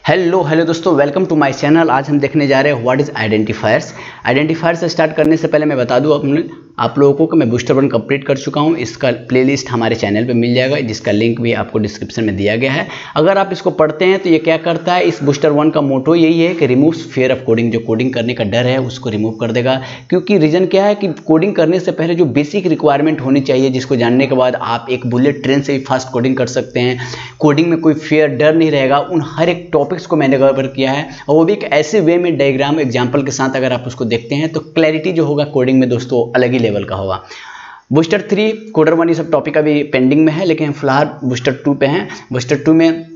Hello दोस्तों, welcome to my channel. आज हम देखने जा रहे हैं व्हाट इज आइडेंटिफायर्स। आइडेंटिफायर्स से स्टार्ट करने से पहले मैं बता दूं आप लोगों को कि मैं बूस्टर 1 कंप्लीट कर चुका हूं। इसका प्लेलिस्ट हमारे चैनल पे मिल जाएगा, जिसका लिंक भी आपको डिस्क्रिप्शन में दिया गया है। अगर आप इसको पढ़ते हैं तो ये क्या करता है, इस बूस्टर 1 का मोटो यही है कि रिमूव्स फियर ऑफ कोडिंग। जो कोडिंग करने का डर है उसको रिमूव कर देगा, क्योंकि रीजन क्या है कि कोडिंग करने से पहले जो बेसिक रिक्वायरमेंट होनी चाहिए, जिसको जानने के बाद आप एक बुलेट ट्रेन से भी फास्ट कोडिंग कर सकते हैं। कोडिंग में कोई फियर डर नहीं रहेगा। उन हर एक टॉपिक्स को मैंने कवर किया है, और वो भी एक ऐसे वे में डायग्राम एग्जांपल के साथ। अगर आप उसको देखते हैं तो क्लैरिटी जो होगा कोडिंग में दोस्तों अलग ही लेवल का होगा। बूस्टर 3 कोडर 1 ये सब टॉपिक अभी पेंडिंग में है, लेकिन फिलहाल बूस्टर 2 पे हैं। बूस्टर 2 में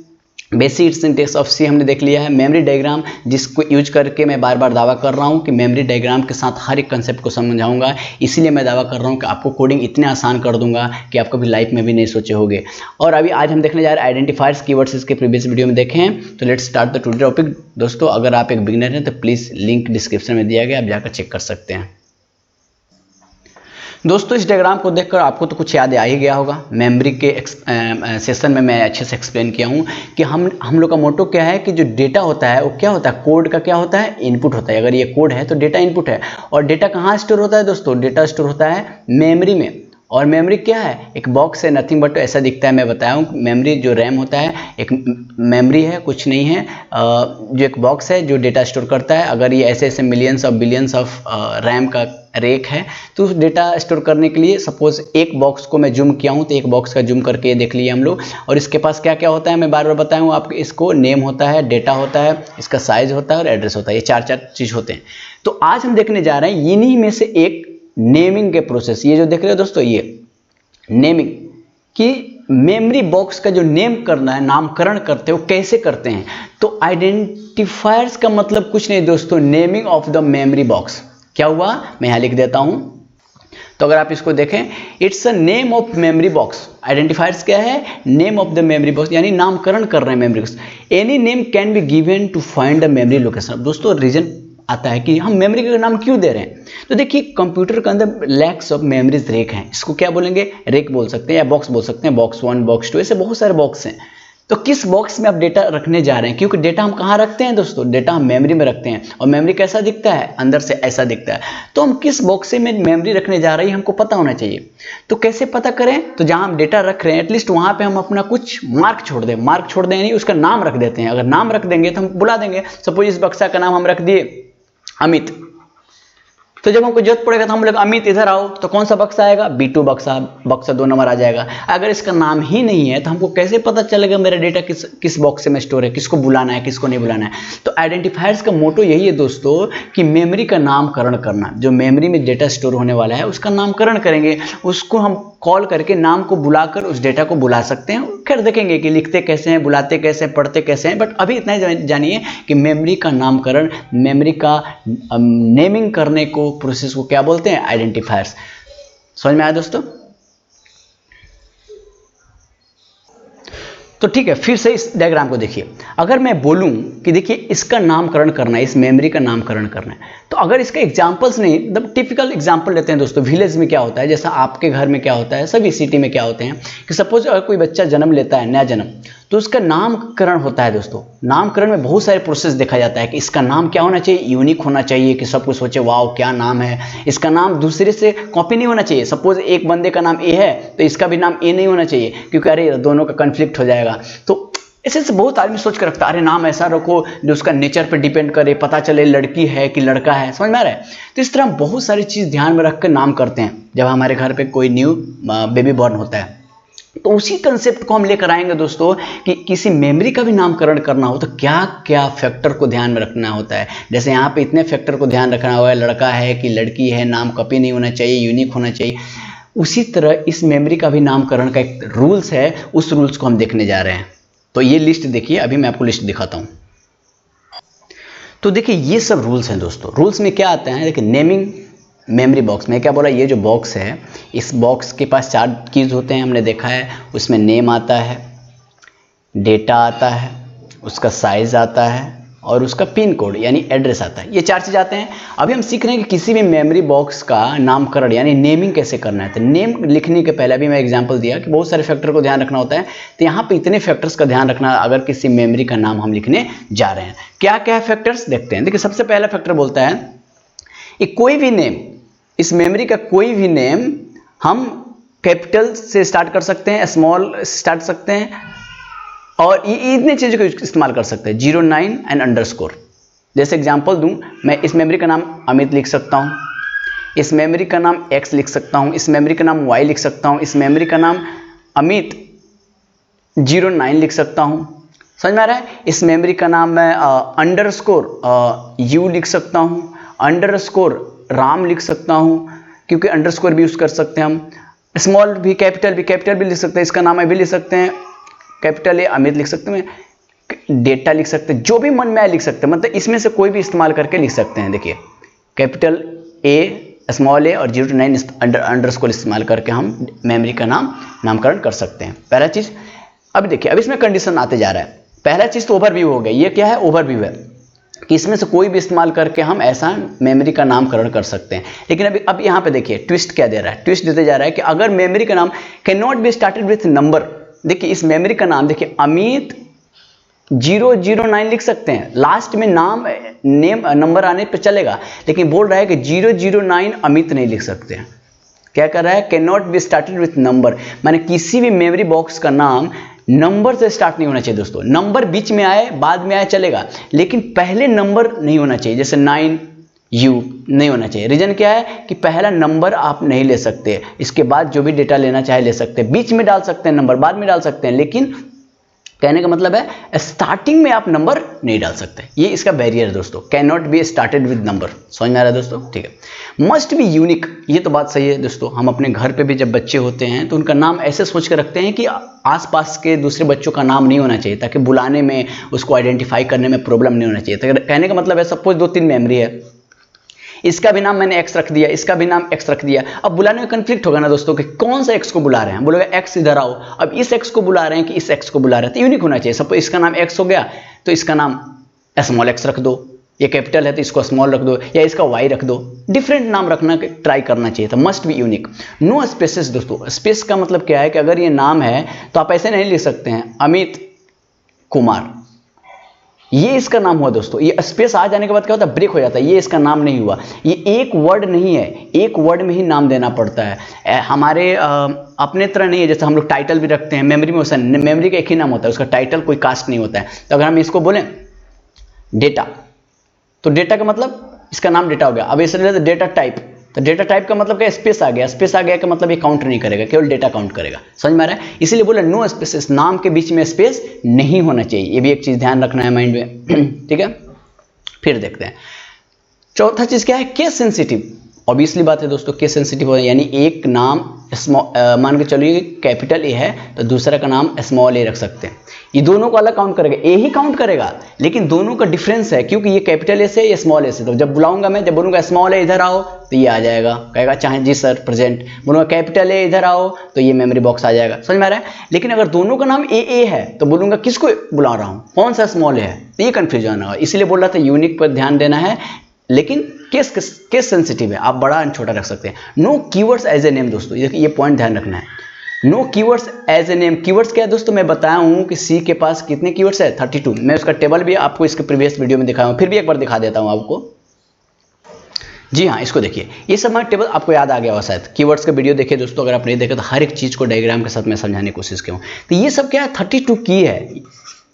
बेसिक सिंटेक्स ऑफ सी हमने देख लिया है। मेमोरी डायग्राम, जिसको यूज करके मैं बार बार दावा कर रहा हूं कि मेमोरी डायग्राम के साथ हर एक कंसेप्ट को समझाऊंगा। इसीलिए मैं दावा कर रहा हूं कि आपको कोडिंग इतने आसान कर दूंगा कि आप कभी लाइफ में भी नहीं सोचे होंगे। और अभी आज हम देखने जा रहे हैं आइडेंटिफायर्स कीवर्ड्स। इसके प्रीवियस वीडियो में देखे हैं, तो let's start the today topic. दोस्तों, अगर आप एक बिगिनर हैं तो प्लीज़ लिंक डिस्क्रिप्शन में दिया गया, आप जाकर चेक कर सकते हैं। दोस्तों, इस डायग्राम को देखकर आपको तो कुछ याद आ ही गया होगा। मेमोरी के सेशन में मैं अच्छे से एक्सप्लेन किया हूँ कि हम लोग का मोटो क्या है कि जो डेटा होता है वो क्या होता है, कोड का क्या होता है, इनपुट होता है। अगर ये कोड है तो डेटा इनपुट है। और डेटा कहाँ स्टोर होता है दोस्तों? डेटा स्टोर होता है मेमोरी में। और मेमोरी क्या है? एक बॉक्स है, नथिंग बट ऐसा दिखता है। मैं बताया हूँ मेमोरी जो रैम होता है एक मेमोरी है, कुछ नहीं है। जो एक बॉक्स है जो डेटा स्टोर करता है। अगर ये ऐसे ऐसे millions of billions of RAM का रेक है, तो उस डेटा स्टोर करने के लिए सपोज एक बॉक्स को मैं जूम किया हूँ, तो एक बॉक्स का जूम करके देख लिया हम लोग। और इसके पास क्या क्या होता है मैं बार बार बताया हूँ आपको। इसको नेम होता है, डेटा होता है, इसका साइज होता है और एड्रेस होता है। ये चार चीज़ होते हैं। तो आज हम देखने जा रहे हैं इन्हीं में से एक नेमिंग के प्रोसेस। ये जो देख रहे हो दोस्तों, ये नेमिंग कि मेमोरी बॉक्स का जो नेम करना है, नामकरण करते हो, कैसे करते हैं। तो आइडेंटिफायर्स का मतलब कुछ नहीं दोस्तों, naming of the memory box. क्या हुआ, मैं यहां लिख देता हूं। तो अगर आप इसको देखें, it's a name of memory box. Identifiers क्या है? Name of the memory box, यानी नामकरण कर रहे हैं memory box. Any name can be given to find the memory location. दोस्तों, रीजन आता है कि हम मेमोरी का नाम क्यों दे रहे हैं। तो देखिए, कंप्यूटर के अंदर लैक्स ऑफ मेमोरीज रेक हैं। इसको क्या बोलेंगे? रेक बोल सकते हैं या बॉक्स बोल सकते हैं। बॉक्स 1, बॉक्स 2, ऐसे बहुत सारे बॉक्स हैं। तो किस बॉक्स में आप डेटा रखने जा रहे हैं? क्योंकि डेटा हम कहाँ रखते हैं दोस्तों? डेटा हम मेमोरी में रखते हैं। और मेमोरी कैसा दिखता है? अंदर से ऐसा दिखता है। तो हम किस बॉक्स में मेमोरी रखने जा रहे हैं हमको पता होना चाहिए। तो कैसे पता करें? तो जहां हम डेटा रख रहे हैं एटलीस्ट वहां पे हम अपना कुछ मार्क छोड़ दें। मार्क छोड़ दें यानी उसका नाम रख देते हैं। अगर नाम रख देंगे तो हम बुला देंगे। सपोज इस बक्सा का नाम हम रख दिए अमित, तो जब हमको जरूरत पड़ेगा तो हम लोग अमित इधर आओ, तो कौन सा बक्सा आएगा? B2 बक्सा 2 नंबर आ जाएगा। अगर इसका नाम ही नहीं है तो हमको कैसे पता चलेगा मेरा डेटा किस बॉक्स में स्टोर है, किसको बुलाना है, किसको नहीं बुलाना है। तो आइडेंटिफायर्स का मोटो यही है दोस्तों कि मेमोरी का नामकरण करना। जो मेमोरी में डेटा स्टोर होने वाला है उसका नामकरण करेंगे। उसको हम कॉल करके नाम को बुलाकर उस डेटा को बुला सकते हैं। फिर देखेंगे कि लिखते कैसे हैं, बुलाते कैसे हैं, पढ़ते कैसे हैं। बट अभी इतना ही जानिए कि मेमोरी का नामकरण, मेमोरी का नेमिंग करने को, प्रोसेस को क्या बोलते हैं? आइडेंटिफायर्स। समझ में आया दोस्तों? तो ठीक है, फिर से इस डायग्राम को देखिए। अगर मैं बोलूं कि देखिए इसका नामकरण करना है, इस मेमोरी का नामकरण करना है, तो अगर इसका एग्जांपल्स नहीं, मतलब टिपिकल एग्जांपल लेते हैं दोस्तों। विलेज में क्या होता है, जैसा आपके घर में क्या होता है, सभी सिटी में क्या होते हैं कि सपोज अगर कोई बच्चा जन्म लेता है, नया जन्म, तो उसका नामकरण होता है दोस्तों। नामकरण में बहुत सारे प्रोसेस देखा जाता है कि इसका नाम क्या होना चाहिए, यूनिक होना चाहिए, कि सब कुछ सोचे वाओ क्या नाम है। इसका नाम दूसरे से कॉपी नहीं होना चाहिए। सपोज एक बंदे का नाम ए है तो इसका भी नाम ए नहीं होना चाहिए, क्योंकि अरे दोनों का कन्फ्लिक्ट हो जाएगा। तो ऐसे बहुत आदमी सोच कर रखता है, अरे नाम ऐसा रखो जो उसका नेचर पर डिपेंड करे, पता चले लड़की है कि लड़का है। समझ में आ रहा है? तो इस तरह बहुत सारी चीज़ ध्यान में रख कर नाम करते हैं जब हमारे घर पे कोई न्यू बेबी बॉर्न होता है। तो उसी कंसेप्ट को हम लेकर आएंगे दोस्तों कि किसी मेमोरी का भी नामकरण करना हो तो क्या क्या फैक्टर को ध्यान में रखना होता है। जैसे यहाँ पे इतने फैक्टर को ध्यान रखना हुआ है, लड़का है कि लड़की है, नाम कॉपी नहीं होना चाहिए, यूनिक होना चाहिए। उसी तरह इस मेमोरी का भी नामकरण का एक रूल्स है, उस रूल्स को हम देखने जा रहे हैं। तो ये लिस्ट देखिए, अभी मैं आपको लिस्ट दिखाता हूँ। तो देखिए ये सब रूल्स हैं दोस्तों। रूल्स में क्या आता है, देखिए नेमिंग मेमोरी बॉक्स में क्या बोला, ये जो बॉक्स है, इस बॉक्स के पास 4 कीज होते हैं, हमने देखा है। उसमें नेम आता है, डेटा आता है, उसका साइज आता है, और उसका पिन कोड यानी एड्रेस आता है। ये 4 चीज़ आते हैं। अभी हम सीख रहे हैं कि किसी भी मेमोरी बॉक्स का नामकरण यानी नेमिंग कैसे करना है। तो नेम लिखने के पहले अभी मैं एग्जांपल दिया कि बहुत सारे फैक्टर को ध्यान रखना होता है। तो यहाँ पे इतने फैक्टर्स का ध्यान रखना अगर किसी मेमोरी का नाम हम लिखने जा रहे हैं। क्या क्या फैक्टर्स देखते हैं। देखिए सबसे पहला फैक्टर बोलता है कि कोई भी नेम, इस मेमोरी का कोई भी नेम हम कैपिटल से स्टार्ट कर सकते हैं, स्मॉल स्टार्ट कर सकते हैं और इतने चीज़ों को इस्तेमाल कर सकते हैं। 09 एंड अंडरस्कोर। जैसे एग्जांपल दूं, मैं इस मेमोरी का नाम अमित लिख सकता हूं, इस मेमोरी का नाम X लिख सकता हूं, इस मेमोरी का नाम Y लिख सकता हूं, इस मेमोरी का नाम अमित 09 लिख सकता हूं। समझ में आ रहा है। इस मेमोरी का नाम मैं अंडरस्कोर U लिख सकता हूं, अंडरस्कोर राम लिख सकता हूं, क्योंकि अंडरस्कोर भी यूज कर सकते हैं हम। स्मॉल भी कैपिटल भी लिख सकते हैं, इसका नाम भी लिख सकते हैं, कैपिटल A अमित लिख सकते हैं, डेटा लिख सकते हैं, जो भी मन में आए लिख सकते हैं। मतलब इसमें से कोई भी इस्तेमाल करके लिख सकते हैं। देखिए कैपिटल A, स्मॉल a और 09 अंडरस्कोर इस्तेमाल करके हम मेमोरी का नामकरण कर सकते हैं। पहला चीज। अब देखिए अब इसमें कंडीशन आते जा रहा है। पहला चीज तो ओवरव्यू हो गया। ये क्या है, ओवरव्यू है कि इसमें से कोई भी इस्तेमाल करके हम ऐसा मेमोरी का नामकरण कर सकते हैं। लेकिन अब यहाँ पे देखिए ट्विस्ट क्या दे रहा है। ट्विस्ट देते जा रहा है कि अगर मेमोरी का नाम can not be started with number. देखिए इस मेमोरी का नाम देखिए अमित 009 लिख सकते हैं, लास्ट में नेम नंबर आने पे चलेगा, लेकिन बोल रहा है कि 009 अमित नहीं लिख सकते हैं। क्या कर रहा है, can not be started with number, माने किसी भी मेमोरी बॉक्स का नाम नंबर से स्टार्ट नहीं होना चाहिए दोस्तों। नंबर बीच में आए बाद में आए चलेगा, लेकिन पहले नंबर नहीं होना चाहिए। जैसे 9U नहीं होना चाहिए। रीजन क्या है कि पहला नंबर आप नहीं ले सकते, इसके बाद जो भी डेटा लेना चाहे ले सकते हैं। बीच में डाल सकते हैं नंबर, बाद में डाल सकते हैं, लेकिन कहने का मतलब है स्टार्टिंग में आप नंबर नहीं डाल सकते। ये इसका बैरियर है दोस्तों, can not be started with number. समझ में आ रहा है दोस्तों, ठीक है। मस्ट बी यूनिक, ये तो बात सही है दोस्तों। हम अपने घर पे भी जब बच्चे होते हैं तो उनका नाम ऐसे सोच के रखते हैं कि आसपास के दूसरे बच्चों का नाम नहीं होना चाहिए, ताकि बुलाने में, उसको आइडेंटिफाई करने में प्रॉब्लम नहीं होना चाहिए। तो कहने का मतलब है सपोज 2-3 मेमोरी है, इसका भी नाम मैंने X रख दिया, इसका भी नाम X रख दिया। अब बुलाने में कंफ्लिक्ट होगा ना दोस्तों कि कौन सा X को बुला रहे हैं। बोलोगे X इधर आओ, अब इस X को बुला रहे हैं कि इस X को बुला रहे हैं, तो यूनिक होना चाहिए। सपोज इसका नाम X हो गया तो इसका नाम स्मॉल x रख दो, ये कैपिटल है तो इसको स्मॉल रख दो, या इसका Y रख दो। डिफरेंट नाम रखना ट्राई करना चाहिए, तो must be unique. No spaces दोस्तों। स्पेस का मतलब क्या है कि अगर ये नाम है तो आप ऐसे नहीं लिख सकते हैं अमित कुमार, ये इसका नाम हुआ दोस्तों। ये स्पेस आ जाने के बाद क्या होता है, ब्रेक हो जाता है, ये इसका नाम नहीं हुआ। ये एक वर्ड नहीं है, एक वर्ड में ही नाम देना पड़ता है। हमारे अपने तरह नहीं है, जैसे हम लोग टाइटल भी रखते हैं मेमोरी में, मेमोरी का एक ही नाम होता है, उसका टाइटल कोई कास्ट नहीं होता है। तो अगर हम इसको बोलें डेटा, तो डेटा का मतलब इसका नाम डेटा हो गया। अब इसलिए डेटा टाइप, तो डेटा टाइप का मतलब क्या, स्पेस आ गया। स्पेस आ गया का मतलब ये काउंट नहीं करेगा, केवल डेटा काउंट करेगा। समझ में आ रहा है। इसीलिए बोला नो स्पेसेस, नाम के बीच में स्पेस नहीं होना चाहिए। ये भी एक चीज ध्यान रखना है माइंड में, ठीक है। फिर देखते हैं चौथा चीज क्या है, केस सेंसिटिव। ऑब्वियसली बात है दोस्तों, केस सेंसिटिव हो, यानी एक नाम मान के चलिए कैपिटल A है तो दूसरा का नाम स्मॉल a रख सकते हैं। ये दोनों को अलग काउंट करेगा, A ही काउंट करेगा, लेकिन दोनों का डिफरेंस है, क्योंकि ये कैपिटल A से, ये स्मॉल a से। तो जब बुलाऊंगा मैं, जब बोलूंगा स्मॉल a इधर आओ तो ये आ जाएगा, कहेगा चाहे जी सर प्रेजेंट। बोलूंगा कैपिटल A इधर आओ तो ये मेमोरी बॉक्स आ जाएगा। समझ में आ रहा है। लेकिन अगर दोनों का नाम AA है तो बोलूंगा किसको बुला रहा हूँ, कौन सा स्मॉल a है, तो ये कंफ्यूजन होगा। इसलिए बोल रहा था यूनिक पर ध्यान देना है, लेकिन केस सेंसिटिव है, आप बड़ा एंड छोटा रख सकते हैं। No keywords as a name दोस्तों, ये पॉइंट ध्यान रखना है। No keywords as a name. Keywords क्या है दोस्तों, मैं बताया हूं कि सी के पास कितने कीवर्ड्स है, 32। मैं उसका टेबल भी आपको इसके प्रीवियस वीडियो में दिखाया हूं, फिर भी एक बार दिखा देता हूं आपको। जी हाँ, इसको देखिए, ये सब मैं टेबल आपको याद आ गया हुआ शायद। कीवर्ड्स का वीडियो देखिए दोस्तों, अगर आप नहीं देखे तो हर एक चीज को डायग्राम के साथ मैं समझाने की कोशिश किया हूं। तो ये सब क्या है, 32 की है।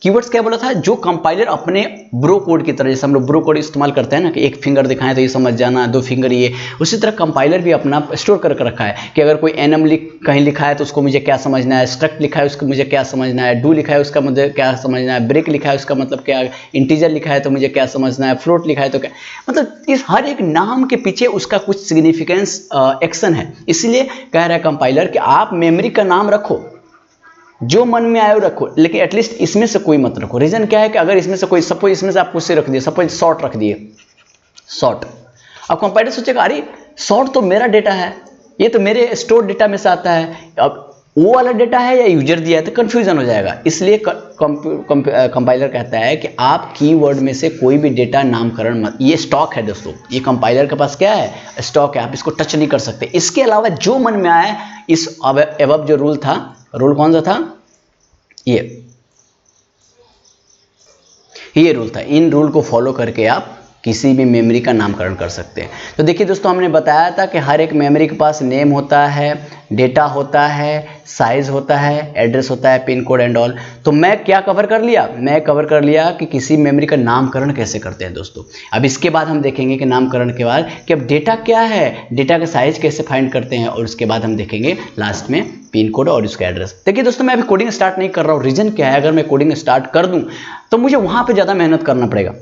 कीवर्ड्स क्या बोला था, जो कंपाइलर अपने ब्रो कोड की तरह, जैसे हम लोग ब्रो कोड इस्तेमाल करते हैं ना कि एक फिंगर दिखाएं तो ये समझ जाना, 2 फिंगर ये, उसी तरह कंपाइलर भी अपना स्टोर करके रखा है कि अगर कोई एनम कहीं लिखा है तो उसको मुझे क्या समझना है, स्ट्रक्ट लिखा है उसको मुझे क्या समझना है, डू लिखा है उसका मुझे क्या समझना है, ब्रेक लिखा है उसका मतलब क्या, इंटीजर लिखा है तो मुझे क्या समझना है, फ्लोट लिखा है तो क्या, मतलब इस हर एक नाम के पीछे उसका कुछ सिग्निफिकेंस एक्शन है। इसीलिए कह रहा है कंपाइलर कि आप मेमोरी का नाम रखो, जो मन में आए रखो, लेकिन एटलीस्ट इसमें से कोई मत रखो। रीजन क्या है कि अगर इसमें से कोई, सपोज इसमें से आप कुछ से रख दिए, सपोज शॉर्ट रख दिए, शॉर्ट, अब कंपाइलर सोचेगा अरे शॉर्ट तो मेरा डेटा है, ये तो मेरे स्टोर डेटा में से आता है। अब वो वाला डेटा है या यूजर दिया है, तो कंफ्यूजन हो जाएगा। इसलिए कंपाइलर कहता है कि आप कीवर्ड में से कोई भी डेटा नामकरण मत, ये स्टॉक है दोस्तों, ये कंपाइलर के पास क्या है, स्टॉक है, आप इसको टच नहीं कर सकते। इसके अलावा जो मन में आए, इस एबव जो रूल था, रूल कौन सा था, ये रूल था, इन रूल को फॉलो करके आप किसी भी मेमोरी का नामकरण कर सकते हैं। तो देखिए दोस्तों, हमने बताया था कि हर एक मेमोरी के पास नेम होता है, डेटा होता है, साइज होता है, एड्रेस होता है, पिन कोड एंड ऑल। तो मैं क्या कवर कर लिया, मैं कवर कर लिया कि किसी मेमोरी का नामकरण कैसे करते हैं दोस्तों। अब इसके बाद हम देखेंगे कि नामकरण के बाद कि अब डेटा क्या है, डेटा का साइज कैसे फाइंड करते हैं, और उसके बाद हम देखेंगे लास्ट में पिन कोड और उसका एड्रेस। देखिए दोस्तों, मैं अभी कोडिंग स्टार्ट नहीं कर रहा हूँ। रीजन क्या है, अगर मैं कोडिंग स्टार्ट कर दूं तो मुझे वहां पे ज़्यादा मेहनत करना पड़ेगा।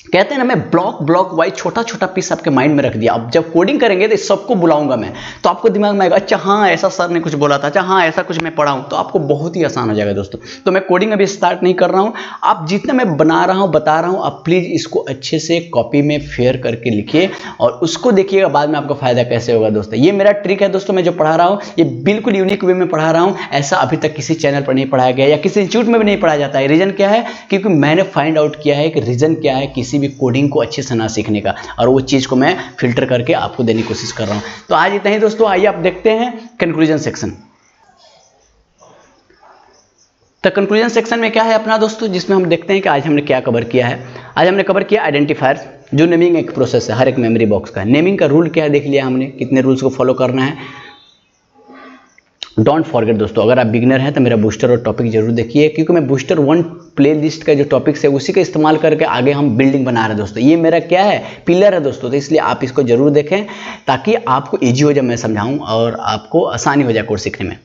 कहते हैं ना, मैं ब्लॉक वाइज छोटा छोटा पीस आपके माइंड में रख दिया। अब जब कोडिंग करेंगे तो सबको बुलाऊंगा मैं, तो आपको दिमाग में आएगा, अच्छा हाँ ऐसा सर ने कुछ बोला था, अच्छा हाँ ऐसा कुछ मैं पढ़ा हूं, तो आपको बहुत ही आसान हो जाएगा दोस्तों। तो मैं कोडिंग अभी स्टार्ट नहीं कर रहा हूं। आप जितना मैं बना रहा हूं, बता रहा हूं, आप प्लीज इसको अच्छे से कॉपी में फेयर करके लिखिए और उसको देखिएगा, बाद में आपको फायदा कैसे होगा दोस्तों। ये मेरा ट्रिक है दोस्तों, मैं जो पढ़ा रहा हूँ ये बिल्कुल यूनिक वे में पढ़ा रहा हूँ। ऐसा अभी तक किसी चैनल पर नहीं पढ़ाया गया या किसी इंस्टीट्यूट में भी नहीं पढ़ाया जाता है। रीजन क्या है, क्योंकि मैंने फाइंड आउट किया है कि रीजन क्या है किसी भी कोडिंग को अच्छे से ना सीखने का, और वो चीज को मैं फिल्टर करके आपको देने की कोशिश कर रहा हूं। तो आज इतना ही दोस्तों, आइए आप देखते हैं कंक्लूजन सेक्शन। तो कंक्लूजन सेक्शन में क्या है अपना दोस्तों, जिसमें हम देखते हैं कि आज हमने क्या कवर किया है। आज हमने कवर किया आइडेंटिफायर, जो नेमिंग एक प्रोसेस है हर एक मेमोरी बॉक्स का। नेमिंग का रूल क्या है देख लिया हमने, कितने रूल्स को फॉलो करना है। डोंट फॉरगेट दोस्तों, अगर आप बिगिनर हैं तो मेरा बूस्टर और टॉपिक जरूर देखिए, क्योंकि मैं बूस्टर 1 प्लेलिस्ट का जो टॉपिक्स है उसी का इस्तेमाल करके आगे हम बिल्डिंग बना रहे हैं दोस्तों। ये मेरा क्या है, पिलर है दोस्तों। तो इसलिए आप इसको जरूर देखें ताकि आपको ईजी हो जब मैं समझाऊं और आपको आसानी हो जाए कोर्स सीखने में।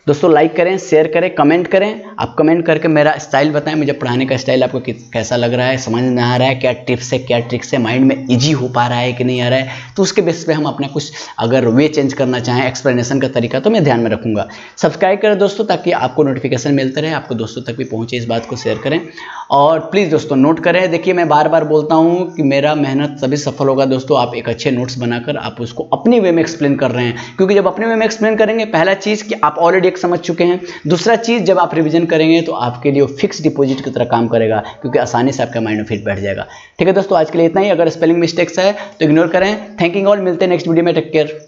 दोस्तों लाइक करें, शेयर करें, कमेंट करें। आप कमेंट करके मेरा स्टाइल बताएं, मुझे पढ़ाने का स्टाइल आपको कैसा लग रहा है, समझ में आ रहा है, क्या टिप्स है, क्या ट्रिक्स है, माइंड में इजी हो पा रहा है कि नहीं आ रहा है। तो उसके बेस पे हम अपना कुछ अगर वे चेंज करना चाहें, एक्सप्लेनेशन का तरीका, तो मैं ध्यान में रखूंगा। सब्सक्राइब करें दोस्तों ताकि आपको नोटिफिकेशन मिलते रहे, आपको दोस्तों तक भी पहुँचे। इस बात को शेयर करें और प्लीज़ दोस्तों नोट करें। देखिए मैं बार बार बोलता हूँ कि मेरा मेहनत तभी सफल होगा दोस्तों, आप एक अच्छे नोट्स बनाकर आप उसको अपनी वे में एक्सप्लेन कर रहे हैं। क्योंकि जब अपने वे में एक्सप्लेन करेंगे, पहला चीज़ कि आप ऑलरेडी एक समझ चुके हैं, दूसरा चीज जब आप रिवीजन करेंगे तो आपके लिए फिक्स डिपॉजिट की तरह काम करेगा, क्योंकि आसानी से आपका माइंड में फिट बैठ जाएगा। ठीक है दोस्तों, आज के लिए इतना ही। अगर स्पेलिंग मिस्टेक्स है तो इग्नोर करें। थैंक यू ऑल, मिलते हैं नेक्स्ट वीडियो में। Take care.